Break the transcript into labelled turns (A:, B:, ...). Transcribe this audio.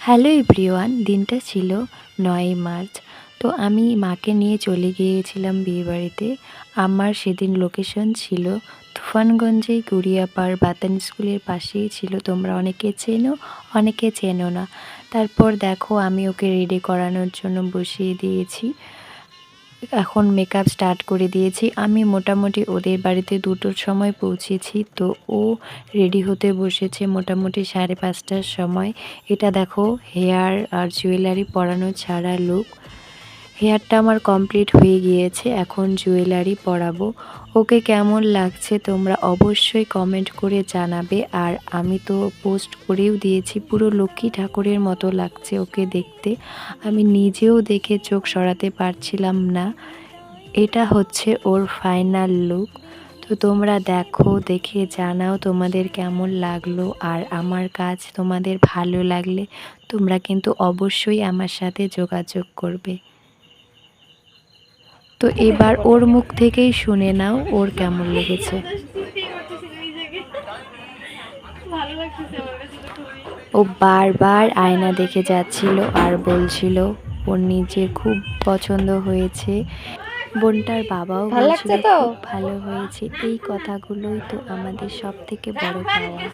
A: Hello everyone, দিনটা ছিল ৯ই March. তো আমি মাকে নিয়ে চলে গিয়েছিলাম বিয়েবাড়িতে। আমার সেদিন লোকেশন ছিল তুফানগঞ্জে, গুড়িয়াপাড় বাতান স্কুলের পাশেই ছিল। তোমরা অনেকে চেনো, অনেকে চেনো না। তারপর দেখো আমি ওকে রেডি করানোর জন্য বসিয়ে দিয়েছি। এখন মেকআপ স্টার্ট করে দিয়েছি। আমি মোটামুটি ওদের বাড়িতে 2টোর সময় পৌঁছেছি। তো ও রেডি হতে বসেছে মোটামুটি 5:30টার সময়। এটা দেখো হেয়ার আর জুয়েলারি পরানো ছাড়া লুক। হেয়ারটা আমার কমপ্লিট হয়ে গিয়েছে, এখন জুয়েলারি পরাবো। ওকে কেমন লাগছে তোমরা অবশ্যই কমেন্ট করে জানাবে। আর আমি তো পোস্ট করেও দিয়েছি, পুরো লক্ষ্মী ঠাকুরের মতো লাগছে ওকে দেখতে। আমি নিজেও দেখে চোখ সরাতে পারছিলাম না। এটা হচ্ছে ওর ফাইনাল লুক। তো তোমরা দেখো, দেখে জানাও তোমাদের কেমন লাগলো। আর আমার কাজ তোমাদের ভালো লাগলে তোমরা কিন্তু অবশ্যই আমার সাথে যোগাযোগ করবে। তো এবার ওর মুখ থেকেই শুনে নাও ওর কেমন লেগেছে। ও বারবার আয়না দেখে যাচ্ছিল আর বলছিল ওর নিজের খুব পছন্দ হয়েছে। বোনটার বাবাও বলছিল খুব ভালো হয়েছে। এই কথাগুলোই তো আমাদের সব থেকে বড় পাওয়া।